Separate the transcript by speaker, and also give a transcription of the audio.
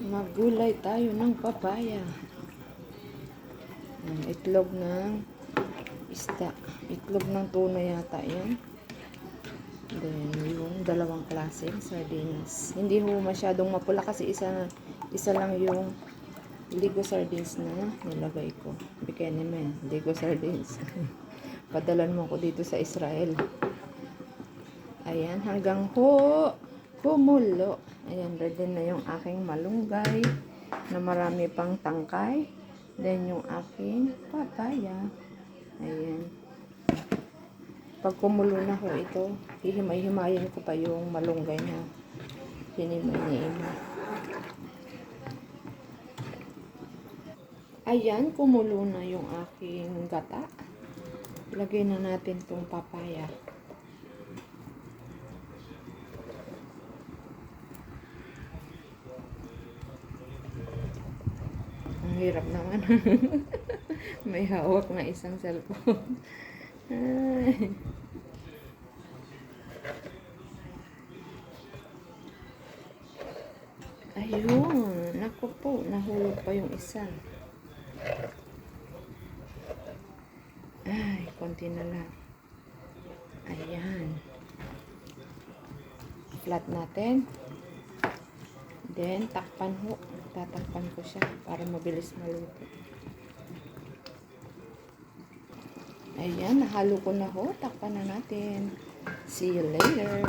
Speaker 1: Magulay tayo ng papaya. Itlog ng isda. Itlog ng tuna yata yan. Then, yung dalawang klaseng sardines. Hindi ho masyadong mapula kasi isa lang yung Ligo sardines na nilagay ko. Bikini men, Ligo sardines. Padalan mo ko dito sa Israel. Ayan, hanggang kumulo. Ayan, ready na yung aking malunggay na marami pang tangkay. Then, yung aking papaya. Ayan. Pag kumulo na ko ito, hihimay-himayin ko pa yung malunggay na hinimay-himay. Ayan, kumulo na yung aking gata. Lagay na natin tong papaya. Ang hirap naman. May hawak na isang cellphone. Ayun, naku po, nahulog pa yung isa. Ay, konti na lang. Ayan. Flat natin. Then, takpan ho. Tatakpan ko siya para mabilis maluto. Ayan, nahalo ko na ho. Takpan na natin. See you later.